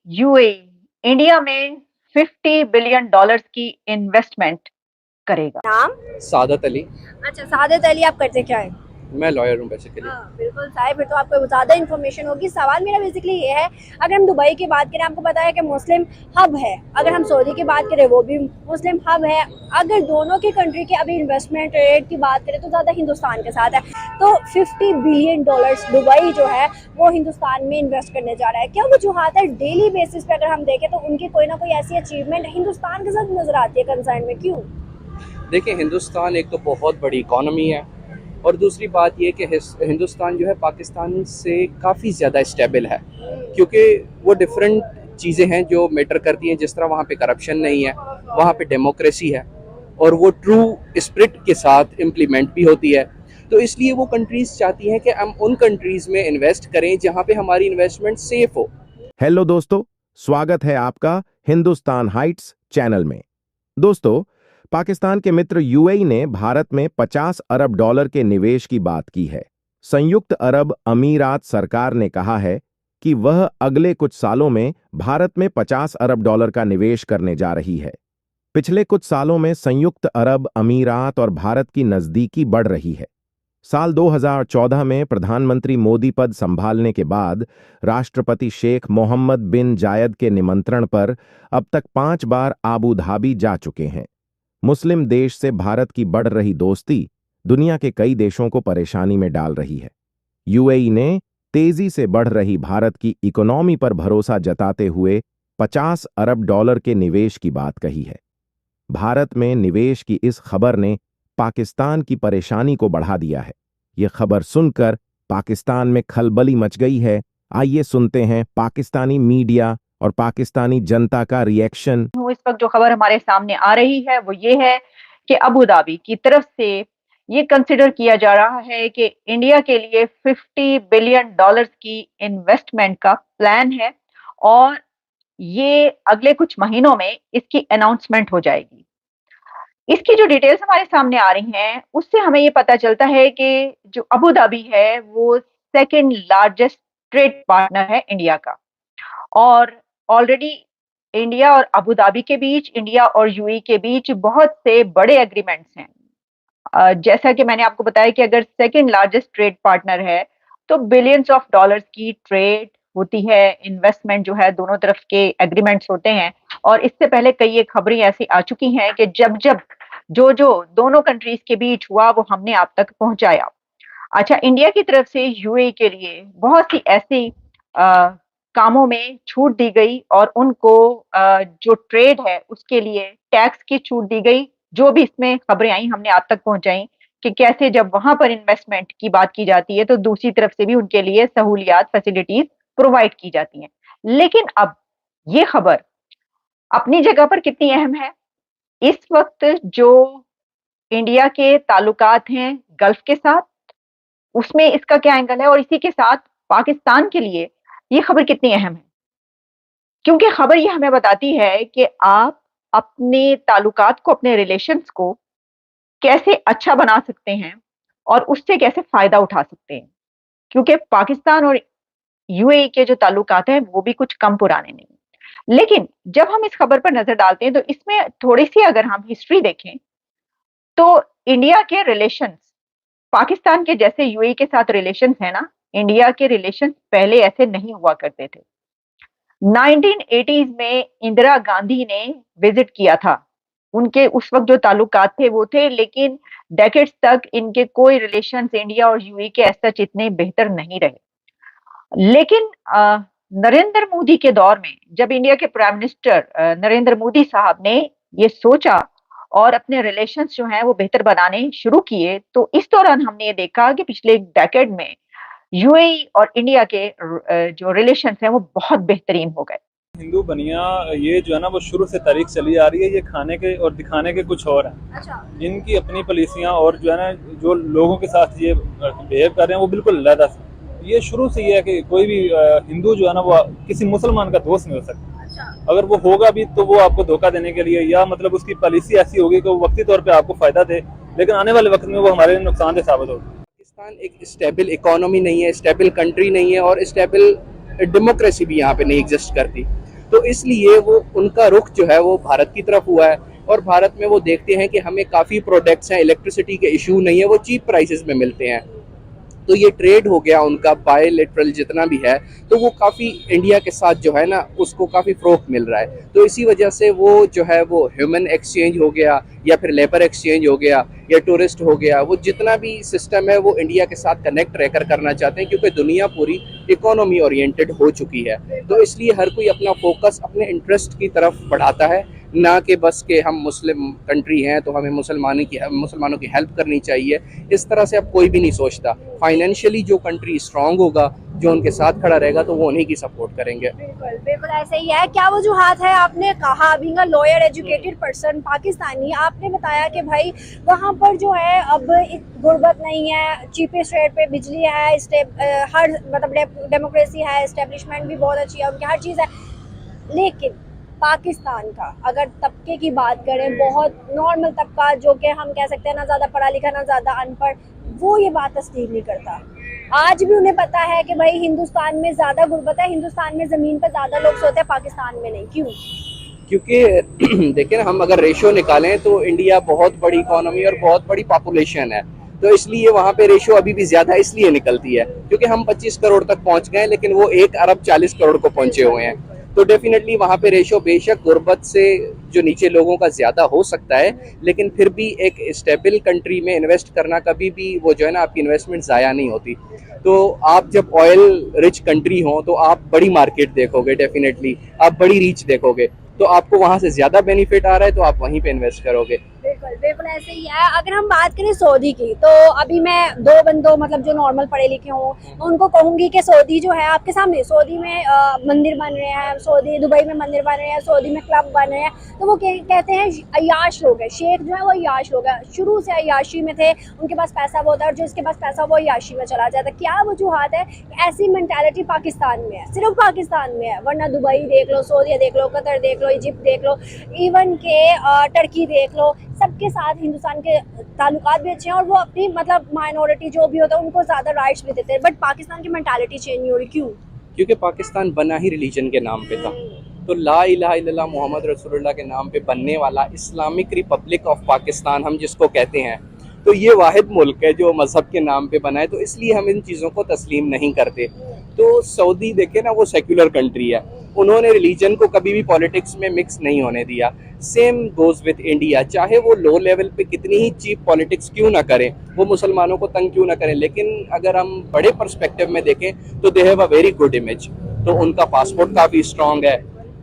UAE India में $50 billion की investment करेगा। नाम? सादत अली। अच्छा, सादत अली, आप करते क्या है? मैं लॉयर हूँ बेसिकली। हाँ, बिल्कुल साहिब, फिर तो आपको ज़्यादा इन्फॉर्मेशन होगी। सवाल मेरा बेसिकली ये है, अगर हम दुबई की बात करें, आपको पता है कि मुस्लिम हब है। अगर हम सऊदी की बात करें, वो भी मुस्लिम हब है। अगर दोनों की कंट्री के अभी इन्वेस्टमेंट रेट की बात करें तो ज़्यादा हिंदुस्तान के साथ है। तो $50 बिलियन दुबई जो है वो हिंदुस्तान में इन्वेस्ट करने जा रहा है। क्या वजूहात है? डेली बेसिस पे अगर हम देखें तो उनकी कोई ना कोई ऐसी अचीवमेंट हिंदुस्तान के साथ नजर आती है कंसर्न में, क्यों? देखिए, हिंदुस्तान एक तो बहुत बड़ी इकॉनमी है और दूसरी बात ये कि हिंदुस्तान जो है पाकिस्तान से काफ़ी ज़्यादा स्टेबल है, क्योंकि वो डिफरेंट चीज़ें हैं जो मैटर करती हैं। जिस तरह वहाँ पे करप्शन नहीं है, वहाँ पे डेमोक्रेसी है और वो ट्रू स्पिरिट के साथ इम्प्लीमेंट भी होती है। तो इसलिए वो कंट्रीज़ चाहती हैं कि हम उन कंट्रीज़ में इन्वेस्ट करें जहाँ पे हमारी इन्वेस्टमेंट सेफ हो। हेलो दोस्तों, स्वागत है आपका हिंदुस्तान हाइट्स चैनल में। दोस्तों, पाकिस्तान के मित्र यूएई ने भारत में $50 अरब के निवेश की बात की है। संयुक्त अरब अमीरात सरकार ने कहा है कि वह अगले कुछ सालों में भारत में $50 अरब का निवेश करने जा रही है। पिछले कुछ सालों में संयुक्त अरब अमीरात और भारत की नजदीकी बढ़ रही है। साल 2014 में प्रधानमंत्री मोदी पद संभालने के बाद राष्ट्रपति शेख मोहम्मद बिन जायद के निमंत्रण पर अब तक 5 बार आबू धाबी जा चुके हैं। मुस्लिम देश से भारत की बढ़ रही दोस्ती दुनिया के कई देशों को परेशानी में डाल रही है। यूएई ने तेजी से बढ़ रही भारत की इकोनॉमी पर भरोसा जताते हुए $50 अरब के निवेश की बात कही है। भारत में निवेश की इस खबर ने पाकिस्तान की परेशानी को बढ़ा दिया है। यह खबर सुनकर पाकिस्तान में खलबली मच गई है। आइए सुनते हैं पाकिस्तानी मीडिया और पाकिस्तानी जनता का रिएक्शन। इस वक्त जो खबर हमारे सामने आ रही है वो ये है कि अबू धाबी की तरफ से ये कंसिडर किया जा रहा है कि इंडिया के लिए $50 बिलियन की इन्वेस्टमेंट का प्लान है और ये अगले कुछ महीनों में इसकी अनाउंसमेंट हो जाएगी। इसकी जो डिटेल्स हमारे सामने आ रही हैं उससे हमें ये पता चलता है कि जो अबू धाबी है वो सेकंड लार्जेस्ट ट्रेड पार्टनर है इंडिया का और ऑलरेडी इंडिया और अबू धाबी के बीच, इंडिया और यूएई के बीच बहुत से बड़े एग्रीमेंट्स हैं। जैसा कि मैंने आपको बताया कि अगर सेकंड लार्जेस्ट ट्रेड पार्टनर है तो बिलियंस ऑफ डॉलर्स की ट्रेड होती है, इन्वेस्टमेंट जो है दोनों तरफ के एग्रीमेंट्स होते हैं। और इससे पहले कई एक खबरें ऐसी आ चुकी हैं कि जब जब जो जो दोनों कंट्रीज के बीच हुआ वो हमने आप तक पहुंचाया। अच्छा, इंडिया की तरफ से यूएई के लिए बहुत सी ऐसी कामों में छूट दी गई और उनको जो ट्रेड है उसके लिए टैक्स की छूट दी गई। जो भी इसमें खबरें आई हमने आप तक पहुंचाई कि कैसे जब वहां पर इन्वेस्टमेंट की बात की जाती है तो दूसरी तरफ से भी उनके लिए सहूलियात, फैसिलिटीज प्रोवाइड की जाती हैं। लेकिन अब ये खबर अपनी जगह पर कितनी अहम है? इस वक्त जो इंडिया के ताल्लुकात हैं गल्फ के साथ, उसमें इसका क्या एंगल है और इसी के साथ पाकिस्तान के लिए ये खबर कितनी अहम है? क्योंकि खबर ये हमें बताती है कि आप अपने ताल्लुकात को, अपने रिलेशंस को कैसे अच्छा बना सकते हैं और उससे कैसे फायदा उठा सकते हैं। क्योंकि पाकिस्तान और यूएई के जो ताल्लुकात हैं वो भी कुछ कम पुराने नहीं। लेकिन जब हम इस खबर पर नजर डालते हैं तो इसमें थोड़ी सी अगर हम हिस्ट्री देखें तो इंडिया के रिलेशंस, पाकिस्तान के जैसे यूएई के साथ रिलेशंस है ना, इंडिया के रिलेशंस पहले ऐसे नहीं हुआ करते थे। 1980s में इंदिरा गांधी ने विजिट किया था। उनके उस वक्त जो ताल्लुकात थे वो थे, लेकिन डेकेड्स तक इनके कोई रिलेशंस इंडिया और यूएई के ऐसा इतने बेहतर नहीं रहे। लेकिन नरेंद्र मोदी के दौर में जब इंडिया के प्राइम मिनिस्टर नरेंद्र मोदी साहब ने ये सोचा और अपने रिलेशंस जो हैं वो बेहतर बनाने शुरू किए, तो इस दौरान हमने ये देखा कि पिछले एक डेकेड में यूएई और इंडिया के जो रिलेशंस हैं वो बहुत बेहतरीन हो गए। हिंदू बनिया ये जो है ना वो शुरू से तारीख चली आ रही है। ये खाने के और दिखाने के कुछ और हैं। अच्छा। इनकी अपनी पॉलिसियां और जो है ना जो लोगों के साथ ये बिहेव कर रहे हैं वो बिल्कुल अलग है। ये शुरू से ये है कि कोई भी हिंदू जो है ना वो किसी मुसलमान का दोस्त नहीं हो सकता। अच्छा। अगर वो होगा भी तो वो आपको धोखा देने के लिए, या मतलब उसकी पॉलिसी ऐसी होगी कि वो वक्ती तौर पे आपको फायदा दे, लेकिन आने वाले वक्त में वो हमारे लिए नुकसानदेह साबित होगा। पाकिस्तान एक स्टेबल इकोनॉमी नहीं है, स्टेबल कंट्री नहीं है और स्टेबल डेमोक्रेसी भी यहाँ पे नहीं एग्जिस्ट करती। तो इसलिए वो उनका रुख जो है वो भारत की तरफ हुआ है, और भारत में वो देखते हैं कि हमें काफ़ी प्रोडक्ट्स हैं, इलेक्ट्रिसिटी के इशू नहीं है, वो चीप प्राइसेस में मिलते हैं। तो ये ट्रेड हो गया उनका बायलैटरल जितना भी है, तो वो काफ़ी इंडिया के साथ जो है ना उसको काफ़ी फ़रोग़ मिल रहा है। तो इसी वजह से वो जो है वो ह्यूमन एक्सचेंज हो गया या फिर लेबर एक्सचेंज हो गया या टूरिस्ट हो गया, वो जितना भी सिस्टम है वो इंडिया के साथ कनेक्ट रहकर करना चाहते हैं, क्योंकि दुनिया पूरी इकोनॉमी ओरिएंटेड हो चुकी है। तो इसलिए हर कोई अपना फोकस अपने इंटरेस्ट की तरफ बढ़ाता है, ना कि बस के हम मुस्लिम कंट्री हैं तो हमें मुसलमानों की हेल्प करनी चाहिए। इस तरह से अब कोई भी नहीं सोचता। फाइनेंशियली जो कंट्री स्ट्रांग होगा, जो उनके साथ खड़ा रहेगा, तो वो उन्हीं की सपोर्ट करेंगे। बिल्कुल बिल्कुल ऐसे ही है। क्या वजूहात है, आपने कहा being a lawyer educated person Pakistani, आपने बताया कि भाई वहाँ पर जो है अब गुर्बत नहीं है, चीपेस्ट रेट पे बिजली है, हर मतलब डेमोक्रेसी है, एस्टेब्लिशमेंट भी बहुत अच्छी है, उनकी हर चीज़ है, लेकिन पाकिस्तान का अगर तबके की बात करें, बहुत नॉर्मल तबका जो कि हम कह सकते हैं ना ज़्यादा पढ़ा लिखा ना ज़्यादा अनपढ़, वो ये बात तस्लीम नहीं करता। आज भी उन्हें पता है कि भाई हिंदुस्तान में ज़्यादा गुर्बत है, हिंदुस्तान में ज़मीन पर ज़्यादा लोग सोते हैं, पाकिस्तान में नहीं। क्यों? क्योंकि देखिए ना, हम अगर रेशो निकालें तो इंडिया बहुत बड़ी इकोनॉमी और बहुत बड़ी पॉपुलेशन है, तो इसलिए वहाँ पे रेशो अभी भी ज़्यादा इसलिए निकलती है क्योंकि हम 25 करोड़ तक पहुँच गए, लेकिन वो 1 अरब 40 करोड़ को पहुँचे हुए हैं। तो डेफिनेटली वहाँ पे रेशो बेशक गुर्बत से जो नीचे लोगों का ज़्यादा हो सकता है, लेकिन फिर भी एक स्टेबल कंट्री में इन्वेस्ट करना कभी भी वो जो है ना आपकी इन्वेस्टमेंट ज़ाया नहीं होती। तो आप जब ऑयल रिच कंट्री हो तो आप बड़ी मार्केट देखोगे, डेफिनेटली आप बड़ी रीच देखोगे, तो आपको वहाँ से ज़्यादा बेनिफिट आ रहा है तो आप वहीं पे इन्वेस्ट करोगे। बिल्कुल बिल्कुल ऐसे ही है। अगर हम बात करें सऊदी की, तो अभी मैं दो बंदों मतलब जो नॉर्मल पढ़े लिखे हों, उनको कहूँगी कि सऊदी जो है आपके सामने, सऊदी में मंदिर बन रहे हैं, सऊदी दुबई में मंदिर बन रहे हैं, सऊदी में क्लब बन रहे हैं, तो वो कहते हैं अय्याश लोग हैं, शेख जो है वो अय्याश लोग हैं, शुरू से अय्याशी में थे, उनके पास पैसा बहुत है, और जो इसके पास पैसा वो अय्याशी में चला जाता है। क्या वजूहात है? ऐसी मेंटालिटी पाकिस्तान में है, सिर्फ पाकिस्तान में है, वरना दुबई देख लो, सऊदी देख लो, कतर देख लो, इजिप्ट देख लो, इवन के टर्की देख लो, सबके साथ हिंदुस्तान के ताल्लुकात भी अच्छे हैं, और वो अपनी मतलब माइनॉरिटी जो भी होता है उनको ज़्यादा राइट्स भी देते हैं। बट पाकिस्तान की मेंटालिटी चेंज नहीं हो रही। क्यों? क्योंकि पाकिस्तान बना ही रिलीजन के नाम पे था। तो ला इलाहा इल्लल्लाह मोहम्मद रसूलुल्लाह के नाम पे बनने वाला इस्लामिक रिपब्लिक ऑफ पाकिस्तान हम जिसको कहते हैं, तो ये वाहिद मुल्क है जो मज़हब के नाम पे बना है, तो इसलिए हम इन चीज़ों को तस्लीम नहीं करते। तो सऊदी देखे ना, वो सेक्युलर कंट्री है, उन्होंने रिलीजन को कभी भी पॉलिटिक्स में मिक्स नहीं होने दिया। सेम गोज़ विद इंडिया, चाहे वो लो लेवल पे कितनी ही चीप पॉलिटिक्स क्यों ना करें, वो मुसलमानों को तंग क्यों ना करें, लेकिन अगर हम बड़े पर्सपेक्टिव में देखें तो they have a very good image. तो उनका पासपोर्ट काफ़ी स्ट्रॉन्ग है,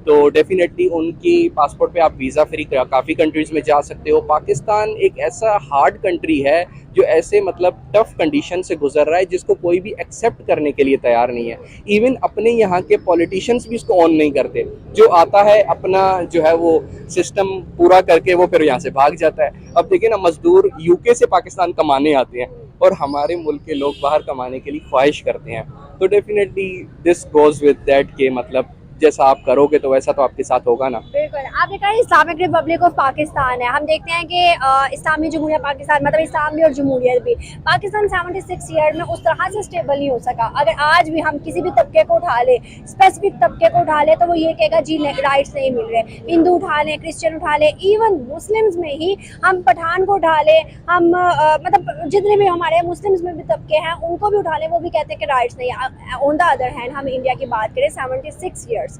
तो डेफिनेटली उनकी पासपोर्ट पे आप वीज़ा फ्री काफ़ी कंट्रीज़ में जा सकते हो। पाकिस्तान एक ऐसा हार्ड कंट्री है जो ऐसे मतलब टफ कंडीशन से गुजर रहा है जिसको कोई भी एक्सेप्ट करने के लिए तैयार नहीं है। इवन अपने यहाँ के पॉलिटिशियंस भी इसको ऑन नहीं करते। जो आता है अपना जो है वो सिस्टम पूरा करके वो फिर यहाँ से भाग जाता है। अब देखिए ना, मजदूर यूके से पाकिस्तान कमाने आते हैं और हमारे मुल्क के लोग बाहर कमाने के लिए ख्वाहिश करते हैं। तो definitely this goes with that के मतलब जैसा आप करोगे तो वैसा तो आपके साथ होगा ना। बिल्कुल। आपने कहा इस्लामिक रिपब्लिक ऑफ पाकिस्तान है, हम देखते हैं कि इस्लामी जमहूरिया पाकिस्तान मतलब इस्लाम भी और जमहूरियत भी, पाकिस्तान 76 ईयर में उस तरह से स्टेबल नहीं हो सका। अगर आज भी हम किसी भी तबके को उठा ले, स्पेसिफिक तबके को उठा ले, तो वो ये कहेगा जी राइट्स नहीं मिल रहे। हिंदू उठा लें, क्रिश्चियन उठा लें, इवन मुस्लिम्स में ही हम पठान को उठा लें, हम मतलब जितने भी हमारे मुस्लिम्स में भी तबके हैं उनको भी उठा लें, वो भी कहते हैं कि राइट्स नहीं है। ऑन द अदर हैंड हम इंडिया की बात करें 76 ईयर्स,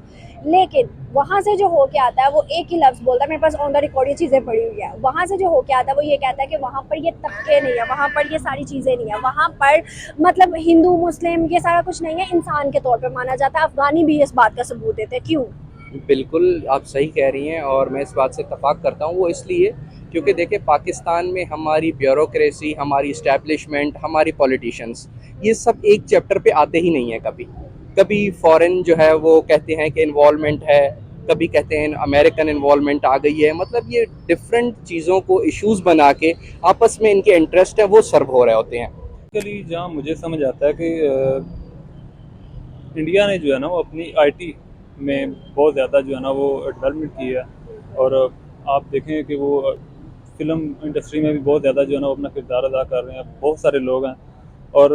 लेकिन वहाँ से जो होके आता है वो एक ही लफ्ज़ बोलता है, मेरे पास ऑन द रिकॉर्ड ये चीज़ें पड़ी हुई है, वहाँ से जो होके आता है वो ये कहता है कि वहाँ पर ये तबके नहीं है, वहाँ पर ये सारी चीज़ें नहीं है, वहाँ पर मतलब हिंदू मुस्लिम ये सारा कुछ नहीं है, इंसान के तौर पर माना जाता है। अफगानी भी इस बात का सबूत देते हैं। क्यों? बिल्कुल आप सही कह रही हैं और मैं इस बात से इत्तफाक करता हूँ। वो इसलिए क्योंकि देखिए पाकिस्तान में हमारी ब्यूरोक्रेसी, हमारी इस्टेब्लिशमेंट, हमारी पॉलिटिशियंस, ये सब एक चैप्टर पे आते ही नहीं है। कभी फॉरेन जो है वो कहते हैं कि इन्वॉल्वमेंट है, कभी कहते हैं अमेरिकन इन्वॉल्वमेंट आ गई है। मतलब ये डिफरेंट चीज़ों को इश्यूज़ बना के आपस में इनके इंटरेस्ट है वो सर्व हो रहे होते हैं। बेसिकली जहाँ मुझे समझ आता है कि इंडिया ने जो है ना वो अपनी आईटी में बहुत ज़्यादा जो है ना वो डेवलपमेंट की है, और आप देखें कि वो फिल्म इंडस्ट्री में भी बहुत ज़्यादा जो है ना वो अपना किरदार अदा कर रहे हैं, बहुत सारे लोग हैं। और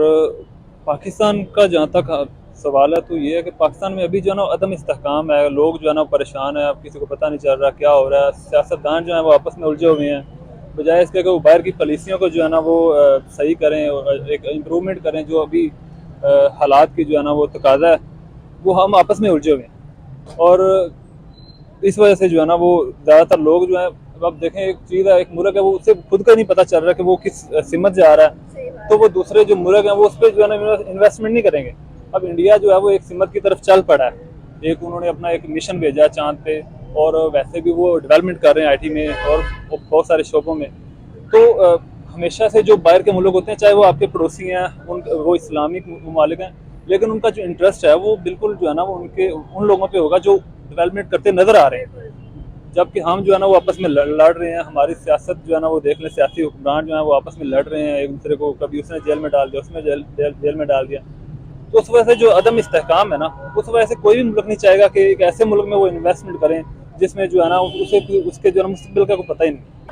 पाकिस्तान का जहाँ तक सवाल है तो ये है कि पाकिस्तान में अभी जो है ना अदम इस्तेहकाम है, लोग जो है ना परेशान है, अब किसी को पता नहीं चल रहा क्या हो रहा है, सियासतदान जो है वो आपस में उलझे हुए हैं, बजाय इसके कि वो बाहर की पॉलिसियों को जो है ना वो सही करें और एक इम्प्रूवमेंट करें। जो अभी हालात की जो है ना वो तकाजा है, वो हम आपस में उलझे हुए हैं, और इस वजह से जो है ना वो ज़्यादातर लोग जो है, अब आप देखें एक चीज़ है, एक मुल्क है वो उसे खुद का नहीं पता चल रहा कि वो किस सिमत जा रहा है, तो वो दूसरे जो मुल्क हैं वो उस पर जो है ना इन्वेस्टमेंट नहीं करेंगे। अब इंडिया जो है वो एक सिमत की तरफ चल पड़ा है, एक उन्होंने अपना एक मिशन भेजा है चांद पे, और वैसे भी वो डेवलपमेंट कर रहे हैं आईटी में और बहुत सारे शोबों में। तो हमेशा से जो बाहर के मुल्क होते हैं, चाहे वो आपके पड़ोसी हैं, वो इस्लामिक ममालिक हैं, लेकिन उनका जो इंटरेस्ट है वो बिल्कुल जो है ना वो उन लोगों पे होगा जो डेवलपमेंट करते नजर आ रहे हैं। जबकि हम जो है ना वो आपस में लड़ रहे हैं, हमारी सियासत जो है ना वो देख लें, सियासी हुक्मरान जो है वो आपस में लड़ रहे हैं एक दूसरे को, कभी उसने जेल में डाल दिया, उसने जेल में डाल दिया। तो उस वजह से जो अदम इस्तेहकाम है ना, उस वजह से कोई भी मुल्क नहीं चाहेगा कि एक ऐसे मुल्क में वो इन्वेस्टमेंट करें जिसमें जो है ना उसे उसके जो है ना मुस्तकबिल का कोई पता ही नहीं।